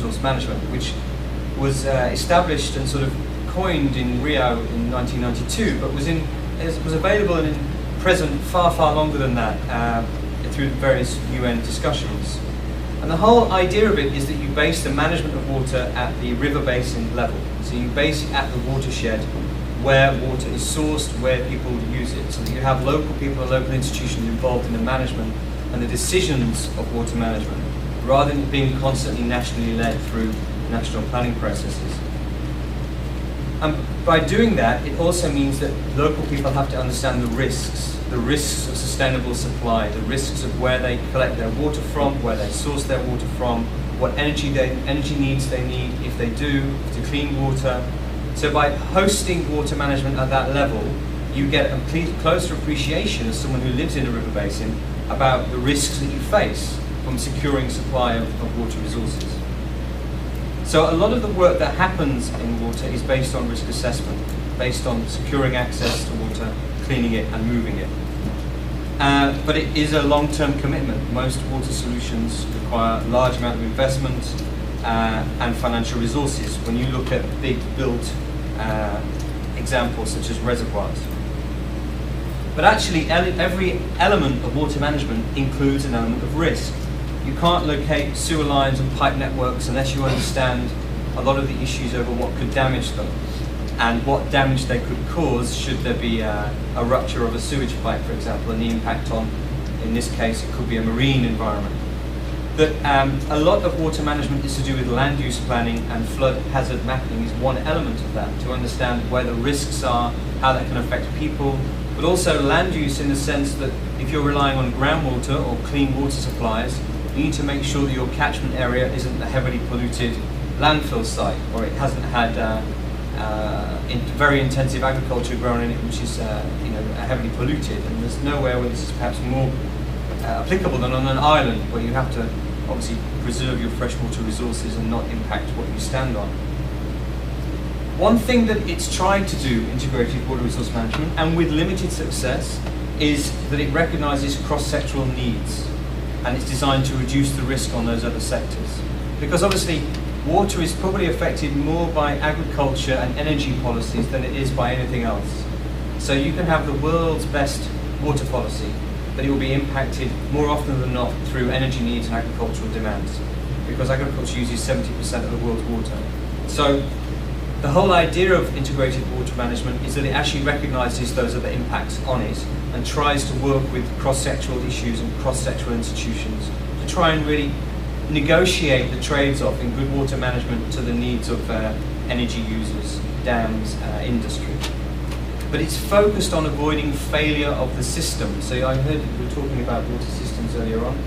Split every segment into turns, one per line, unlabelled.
resource management, which was established and sort of coined in Rio in 1992, but was available and present far, far longer than that through various UN discussions. And the whole idea of it is that you base the management of water at the river basin level. So you base it at the watershed, where water is sourced, where people use it. So that you have local people and local institutions involved in the management and the decisions of water management, rather than being constantly nationally led through national planning processes. And by doing that, it also means that local people have to understand the risks of sustainable supply, the risks of where they collect their water from, where they source their water from, what energy needs they need, if they do, to clean water. So by hosting water management at that level, you get a closer appreciation as someone who lives in a river basin about the risks that you face from securing supply of water resources. So a lot of the work that happens in water is based on risk assessment, based on securing access to water, cleaning it and moving it. But it is a long-term commitment. Most water solutions require a large amount of investment and financial resources when you look at big built examples such as reservoirs. But actually every element of water management includes an element of risk. You can't locate sewer lines and pipe networks unless you understand a lot of the issues over what could damage them and what damage they could cause should there be a rupture of a sewage pipe, for example, and the impact on, in this case, it could be a marine environment. But a lot of water management is to do with land use planning, and flood hazard mapping is one element of that, to understand where the risks are, how that can affect people, but also land use in the sense that if you're relying on groundwater or clean water supplies, you need to make sure that your catchment area isn't a heavily polluted landfill site, or it hasn't had very intensive agriculture grown in it, which is heavily polluted. And there's nowhere where this is perhaps more applicable than on an island, where you have to obviously preserve your freshwater resources and not impact what you stand on. One thing that it's tried to do, integrated water resource management, and with limited success, is that it recognises cross-sectoral needs, and it's designed to reduce the risk on those other sectors. Because obviously, water is probably affected more by agriculture and energy policies than it is by anything else. So you can have the world's best water policy, but it will be impacted more often than not through energy needs and agricultural demands, because agriculture uses 70% of the world's water. So the whole idea of integrated water management is that it actually recognises those other impacts on it and tries to work with cross-sectoral issues and cross-sectoral institutions to try and really negotiate the trades-off in good water management to the needs of energy users, dams, industry. But it's focused on avoiding failure of the system. So I heard we were talking about water systems earlier on.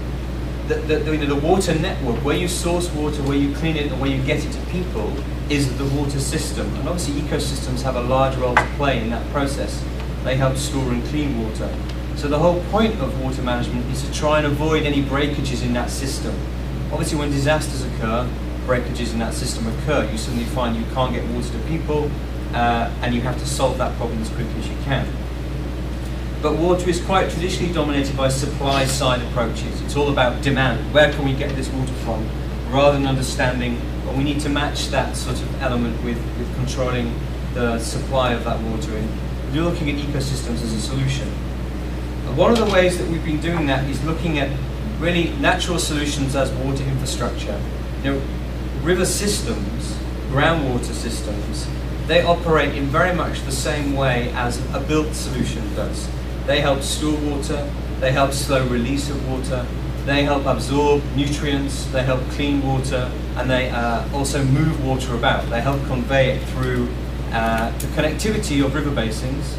The water network, where you source water, where you clean it, and where you get it to people, is the water system. And obviously ecosystems have a large role to play in that process. They help store and clean water. So the whole point of water management is to try and avoid any breakages in that system. Obviously when disasters occur, breakages in that system occur. You suddenly find you can't get water to people, and you have to solve that problem as quickly as you can. But water is quite traditionally dominated by supply side approaches. It's all about demand. Where can we get this water from? Rather than understanding, well, we need to match that sort of element with controlling the supply of that water. And you're looking at ecosystems as a solution. And one of the ways that we've been doing that is looking at really natural solutions as water infrastructure. River systems, groundwater systems, they operate in very much the same way as a built solution does. They help store water, they help slow release of water, they help absorb nutrients, they help clean water, and they also move water about. They help convey it through the connectivity of river basins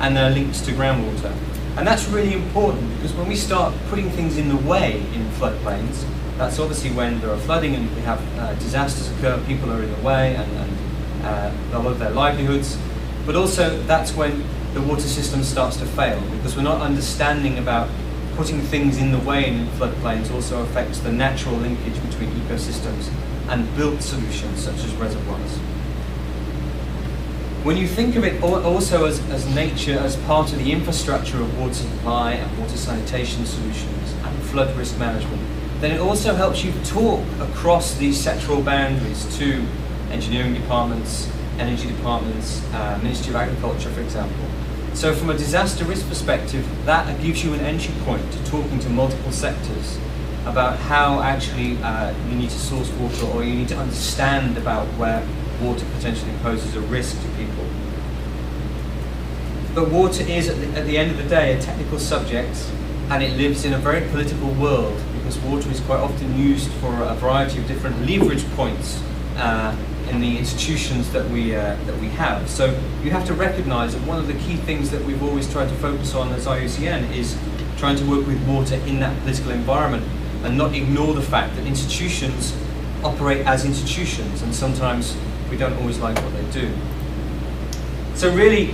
and their links to groundwater. And that's really important, because when we start putting things in the way in floodplains, that's obviously when there are flooding and we have disasters occur, people are in the way and a lot of their livelihoods, but also that's when the water system starts to fail, because we're not understanding about putting things in the way in floodplains also affects the natural linkage between ecosystems and built solutions such as reservoirs. When you think of it also as nature as part of the infrastructure of water supply and water sanitation solutions and flood risk management, then it also helps you talk across these sectoral boundaries to engineering departments, energy departments, Ministry of Agriculture, for example. So from a disaster risk perspective, that gives you an entry point to talking to multiple sectors about how actually you need to source water, or you need to understand about where water potentially poses a risk to people. But water is, at the end of the day, a technical subject, and it lives in a very political world, because water is quite often used for a variety of different leverage points in the institutions that we have. So you have to recognise that one of the key things that we've always tried to focus on as IUCN is trying to work with water in that political environment, and not ignore the fact that institutions operate as institutions, and sometimes we don't always like what they do. So really,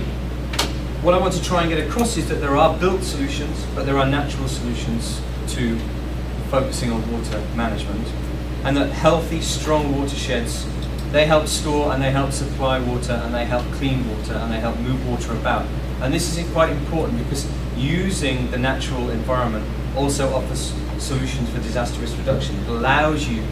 what I want to try and get across is that there are built solutions, but there are natural solutions to focusing on water management, and that healthy, strong watersheds, they help store and they help supply water, and they help clean water, and they help move water about. And this is quite important, because using the natural environment also offers solutions for disaster risk reduction. It allows you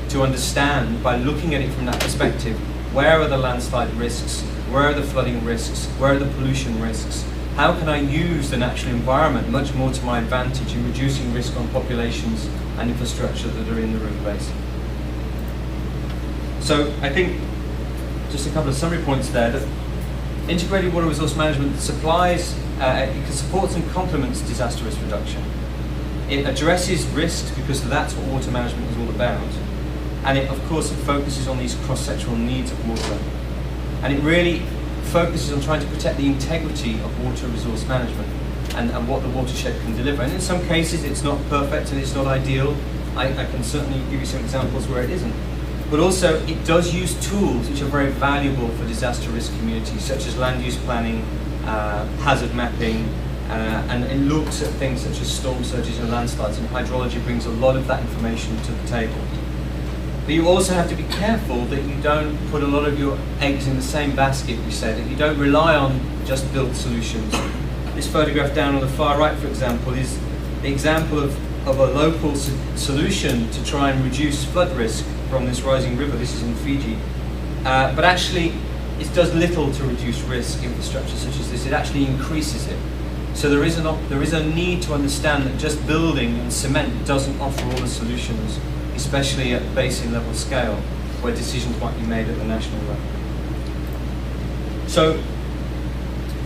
to understand, by looking at it from that perspective, where are the landslide risks, where are the flooding risks, where are the pollution risks, how can I use the natural environment much more to my advantage in reducing risk on populations and infrastructure that are in the river basin. So I think just a couple of summary points there, that integrated water resource management supplies, it supports and complements disaster risk reduction. It addresses risks, because that's what water management is all about. And it, of course, it focuses on these cross-sectoral needs of water. And it really focuses on trying to protect the integrity of water resource management and what the watershed can deliver. And in some cases it's not perfect and it's not ideal. I can certainly give you some examples where it isn't. But also it does use tools which are very valuable for disaster risk communities, such as land use planning, hazard mapping, and it looks at things such as storm surges and landslides, and hydrology brings a lot of that information to the table. But you also have to be careful that you don't put a lot of your eggs in the same basket, we say, that you don't rely on just built solutions. This photograph down on the far right, for example, is the example of a local solution to try and reduce flood risk from this rising river. This is in Fiji. But actually, it does little to reduce risk infrastructure such as this. It actually increases it. So there is a need to understand that just building and cement doesn't offer all the solutions, especially at basin level scale, where decisions might be made at the national level. So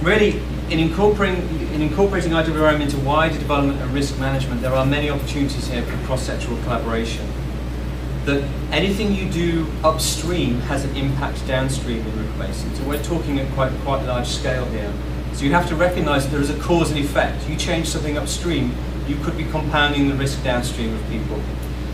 really, in incorporating IWRM into wider development and risk management, there are many opportunities here for cross-sectoral collaboration. That anything you do upstream has an impact downstream in river basins. So we're talking at quite large scale here. So you have to recognise that there is a cause and effect. You change something upstream, you could be compounding the risk downstream of people.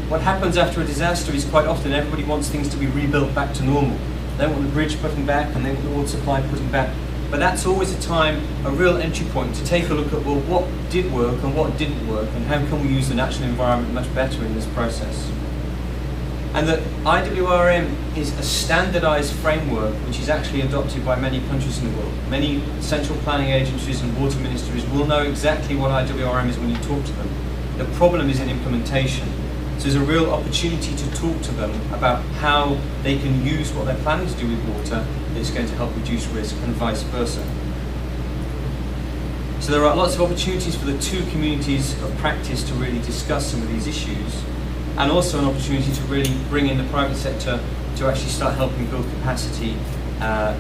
What happens after a disaster is quite often everybody wants things to be rebuilt back to normal. They want the bridge putting back and they want the water supply putting back. But that's always a real entry point to take a look at, well, what did work and what didn't work, and how can we use the natural environment much better in this process. And that IWRM is a standardized framework which is actually adopted by many countries in the world. Many central planning agencies and water ministries will know exactly what IWRM is when you talk to them. The problem is in implementation. So there's a real opportunity to talk to them about how they can use what they're planning to do with water that's going to help reduce risk, and vice versa. So there are lots of opportunities for the two communities of practice to really discuss some of these issues, and also an opportunity to really bring in the private sector to actually start helping build capacity,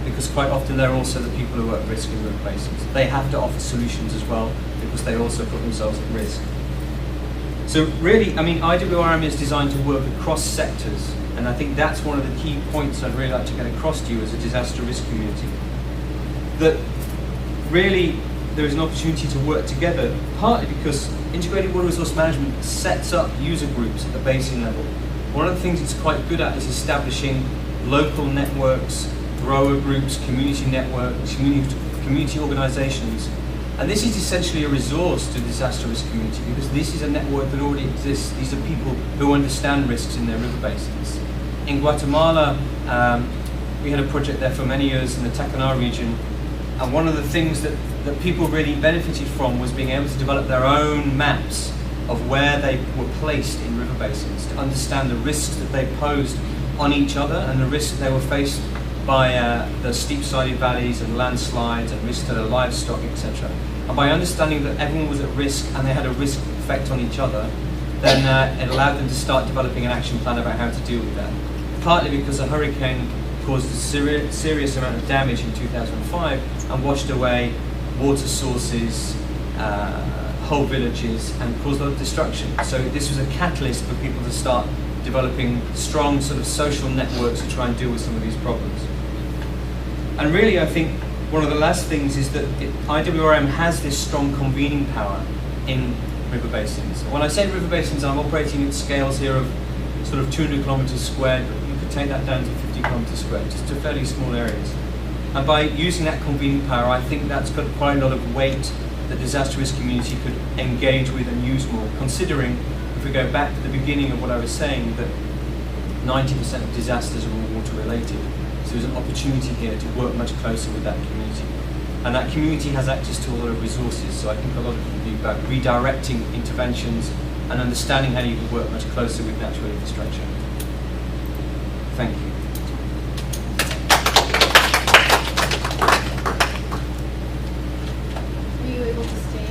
because quite often they're also the people who are at risk in river basins. They have to offer solutions as well, because they also put themselves at risk. So really, I mean, IWRM is designed to work across sectors, and I think that's one of the key points I'd really like to get across to you as a disaster risk community. That really there is an opportunity to work together, partly because integrated water resource management sets up user groups at the basin level. One of the things it's quite good at is establishing local networks, grower groups, community networks, community organisations. And this is essentially a resource to the disaster risk community, because this is a network that already exists. These are people who understand risks in their river basins. In Guatemala, we had a project there for many years in the Tacaná region, and one of the things that people really benefited from was being able to develop their own maps of where they were placed in river basins to understand the risks that they posed on each other and the risks that they were faced by the steep-sided valleys and landslides and risks to their livestock, etc. And by understanding that everyone was at risk and they had a risk effect on each other, then it allowed them to start developing an action plan about how to deal with that. Partly because a hurricane caused a serious amount of damage in 2005 and washed away water sources, whole villages, and caused a lot of destruction. So this was a catalyst for people to start developing strong sort of social networks to try and deal with some of these problems. And really, I think one of the last things is that IWRM has this strong convening power in river basins. When I say river basins, I'm operating at scales here of sort of 200 kilometers squared, but you could take that down to 50 kilometers squared, just to fairly small areas. And by using that convening power, I think that's got quite a lot of weight that disaster risk community could engage with and use more, considering, if we go back to the beginning of what I was saying, that 90% of disasters are all water related. So there's an opportunity here to work much closer with that community. And that community has access to a lot of resources, so I think a lot of it will be about redirecting interventions and understanding how you can work much closer with natural infrastructure. Thank you.
Were you able to stay?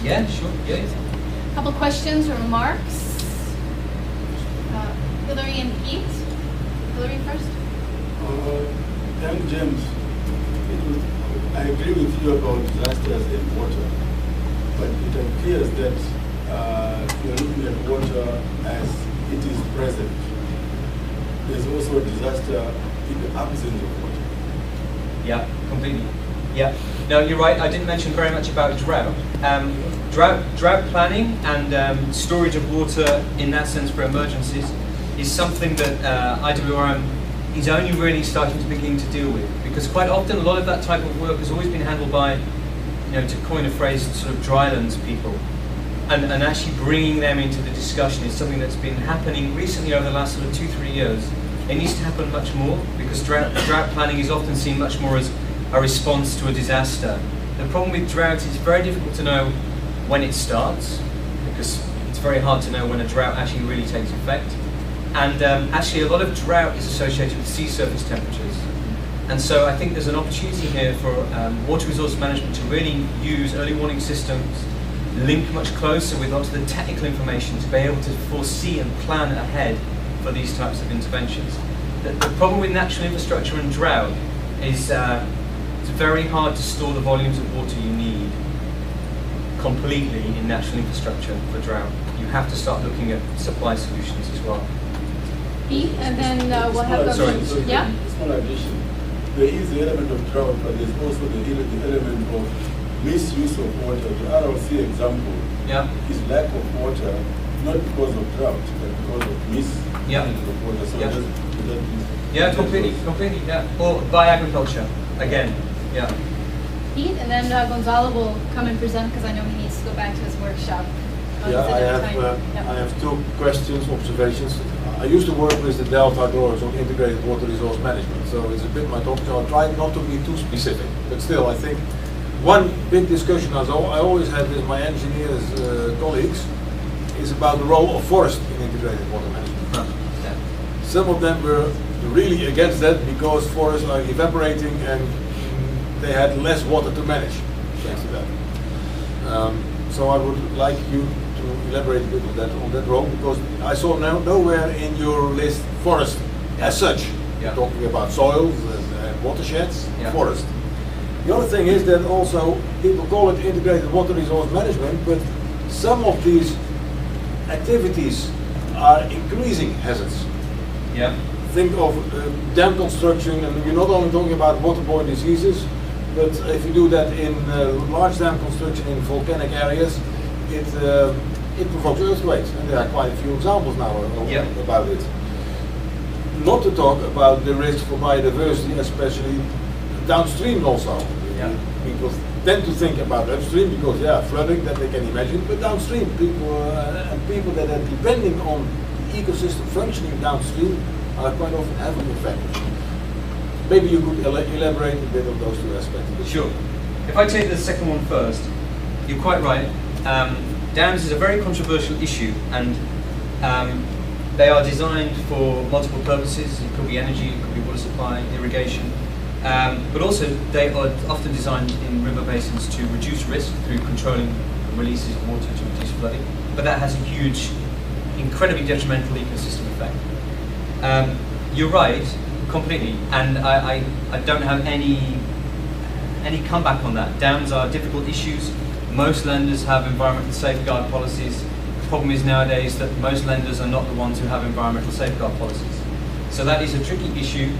Yeah, sure. Yeah.
A couple questions or remarks. Hillary and Pete. Hillary first.
Young James, I agree with you about disasters in water, but it appears that you're looking at water as it is present. There's also a disaster in the absence of water.
Yeah, completely. Yeah. No, you're right. I didn't mention very much about drought. Drought planning and storage of water in that sense for emergencies is something that IWRM is only really starting to begin to deal with, because quite often a lot of that type of work has always been handled by, you know, to coin a phrase, sort of drylands people, and actually bringing them into the discussion is something that's been happening recently over the last sort of 2-3 years. It needs to happen much more, because drought planning is often seen much more as a response to a disaster. The problem with drought is it's very difficult to know when it starts, because it's very hard to know when a drought actually really takes effect. And actually a lot of drought is associated with sea surface temperatures. And so I think there's an opportunity here for water resource management to really use early warning systems, link much closer with lots of the technical information to be able to foresee and plan ahead for these types of interventions. The problem with natural infrastructure and drought is it's very hard to store the volumes of water you need completely in natural infrastructure for drought. You have to start looking at supply solutions as well.
Pete, and then we'll have the...
Sorry.
Yeah?
Small addition. There is the element of drought, but there's also the element of misuse of water. The RLC example is lack of water, not because of drought, but because of misuse of water. So
completely, yeah. Or by agriculture, again, yeah.
Pete, and then Gonzalo will come and present, because I know he needs to go back to his workshop.
Yeah, I have two questions, observations. I used to work with the Delta Growers on integrated water resource management, so it's a bit my topic. I'll try not to be too specific, but still, I think one big discussion I always have with my engineers colleagues is about the role of forest in integrated water management. Some of them were really against that because forests are evaporating and they had less water to manage thanks to that. So I would like you to elaborate a bit on that role, because I saw nowhere in your list forest as such. You're talking about soils and watersheds, forest. The other thing is that also people call it integrated water resource management, but some of these activities are increasing hazards.
Yeah.
Think of dam construction, and we're not only talking about waterborne diseases, but if you do that in large dam construction in volcanic areas, it provokes earthquakes, and there are quite a few examples now about it. Not to talk about the risk for biodiversity, especially downstream also. People tend to think about upstream because flooding that they can imagine, but downstream people that are depending on the ecosystem functioning downstream are quite often heavily affected. Maybe you could elaborate a bit on those two aspects.
Sure. If I take the second one first, you're quite right. Dams is a very controversial issue, and They are designed for multiple purposes. It could be energy, it could be water supply, irrigation, but also they are often designed in river basins to reduce risk through controlling releases of water to reduce flooding. But that has a huge, incredibly detrimental ecosystem effect. You're right, completely, and I don't have any comeback on that. Dams are difficult issues. Most lenders have environmental safeguard policies. The problem is nowadays that most lenders are not the ones who have environmental safeguard policies. So that is a tricky issue.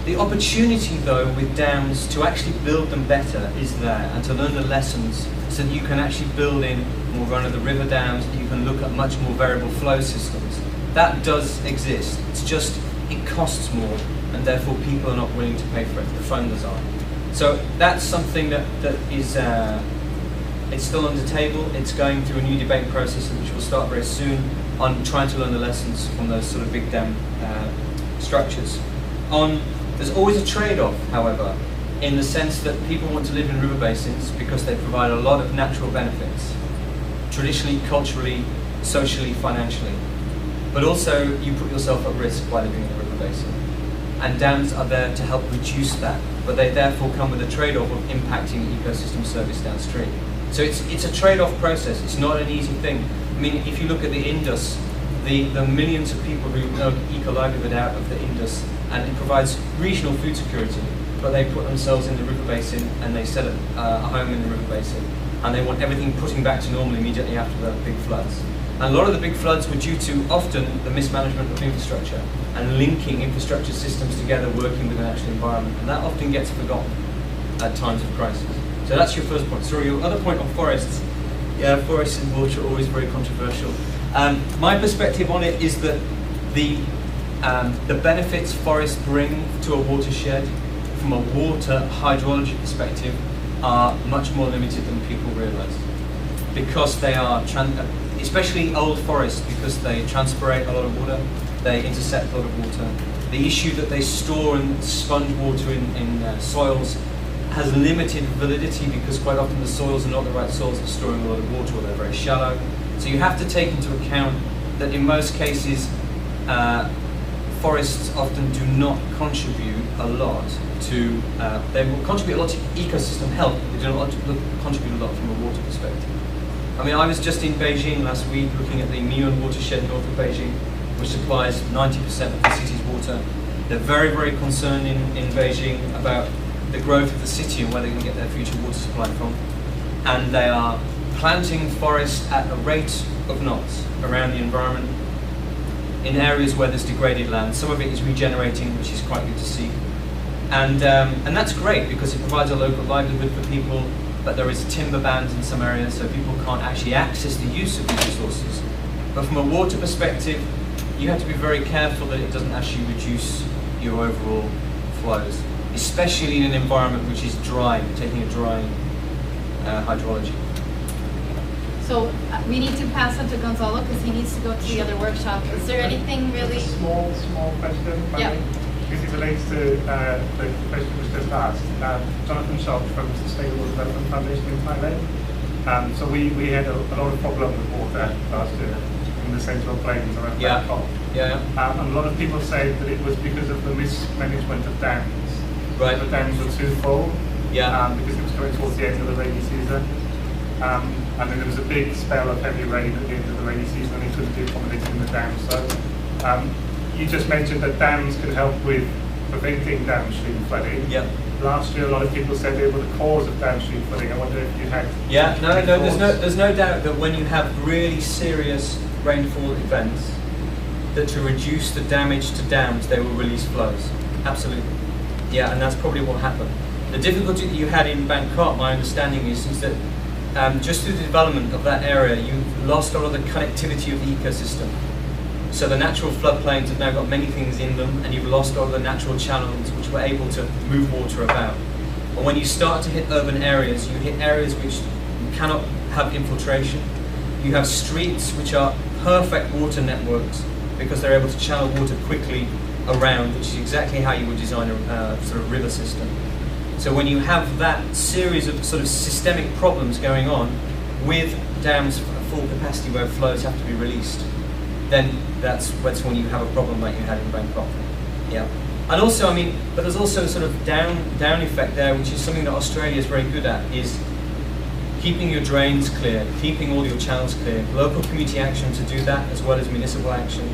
The opportunity though with dams to actually build them better is there, and to learn the lessons so that you can actually build in more run-of-the-river dams, that you can look at much more variable flow systems. That does exist. It's just, it costs more, and therefore people are not willing to pay for it. The funders are. So that's something that is it's still on the table. It's going through a new debate process which will start very soon on trying to learn the lessons from those sort of big dam structures. There's always a trade-off, however, in the sense that people want to live in river basins because they provide a lot of natural benefits, traditionally, culturally, socially, financially. But also you put yourself at risk by living in a river basin. And dams are there to help reduce that, but they therefore come with a trade-off of impacting ecosystem service downstream. So it's a trade-off process. It's not an easy thing. I mean, if you look at the Indus, the millions of people who eke a livelihood out of the Indus, and it provides regional food security, but they put themselves in the river basin and they set a home in the river basin, and they want everything putting back to normal immediately after the big floods. And a lot of the big floods were due to often the mismanagement of infrastructure and linking infrastructure systems together, working with the natural environment, and that often gets forgotten at times of crisis. So that's your first point. So your other point on forests, yeah, forests and water are always very controversial. My perspective on it is that the benefits forests bring to a watershed from a water hydrology perspective are much more limited than people realise, because they are, especially old forests, because they transpirate a lot of water, they intercept a lot of water. The issue that they store and sponge water in soils has limited validity, because quite often the soils are not the right soils for storing a lot of water, or they're very shallow. So you have to take into account that in most cases forests often do not contribute a lot to, they will contribute a lot to ecosystem health, but they do not contribute a lot from a water perspective. I mean, I was just in Beijing last week looking at the Miyun watershed north of Beijing, which supplies 90% of the city's water. They're very, very concerned in Beijing about the growth of the city and where they can get their future water supply from. And they are planting forests at a rate of knots around the environment in areas where there's degraded land. Some of it is regenerating, which is quite good to see. And that's great, because it provides a local livelihood for people, but there is timber bans in some areas, so people can't actually access the use of these resources. But from a water perspective, you have to be very careful that it doesn't actually reduce your overall flows, especially in an environment which is dry, taking a dry hydrology.
So we need to pass on to Gonzalo because he needs to go to the other workshop. Is there anything really?
Small question.
Yeah.
Because it relates to the question was just asked. Jonathan Schultz from Sustainable Development Foundation in Thailand. So we had a lot of problem with water last year in the central plains around Bangkok.
Yeah.
And a lot of people say that it was because of the mismanagement of dams.
Right.
The dams were too full.
Yeah.
Because it was coming towards the end of the rainy season. And then there was a big spell of heavy rain at the end of the rainy season, and it couldn't be accommodated in the dams. So you just mentioned that dams could help with preventing downstream flooding.
Yeah.
Last year, a lot of people said they were the cause of downstream flooding. I wonder if you had.
Yeah. No. There's no doubt that when you have really serious rainfall events, that to reduce the damage to dams, they will release flows. Absolutely. Yeah, and that's probably what happened. The difficulty that you had in Bangkok, my understanding is that just through the development of that area, you've lost a lot of the connectivity of the ecosystem. So the natural floodplains have now got many things in them, and you've lost all the natural channels which were able to move water about. But when you start to hit urban areas, you hit areas which cannot have infiltration. You have streets which are perfect water networks because they're able to channel water quickly around, which is exactly how you would design a sort of river system. So when you have that series of sort of systemic problems going on with dams at full capacity where flows have to be released, then that's when you have a problem like you had in Bangkok. Yeah. And also, I mean, but there's also a sort of down effect there, which is something that Australia is very good at, is keeping your drains clear, keeping all your channels clear. Local community action to do that, as well as municipal action,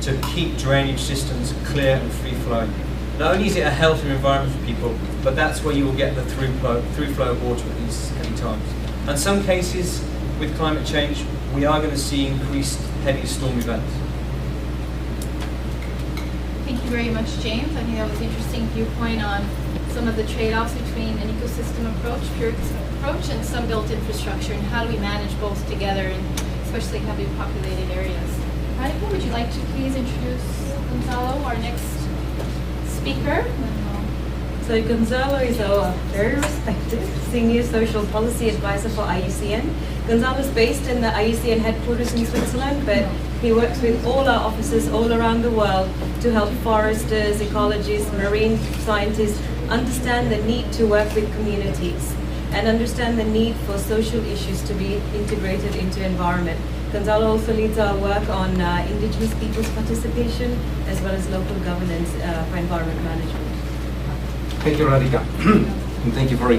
to keep drainage systems clear and free flowing. Not only is it a healthier environment for people, but that's where you will get the through flow of water at these times. And in some cases, with climate change, we are going to see increased heavy storm events.
Thank you very much, James. I think that was an interesting viewpoint on some of the trade-offs between an ecosystem approach, pure approach, and some built infrastructure, and how do we manage both together, and especially heavily populated areas. Radhika, would you like to please introduce Gonzalo, our next speaker?
So Gonzalo is a very respected senior social policy advisor for IUCN. Gonzalo is based in the IUCN headquarters in Switzerland, but he works with all our offices all around the world to help foresters, ecologists, marine scientists understand the need to work with communities and understand the need for social issues to be integrated into environment. Gonzalo also leads our work on indigenous people's participation as well as local governance for environment management.
Thank you, Radhika. And thank you for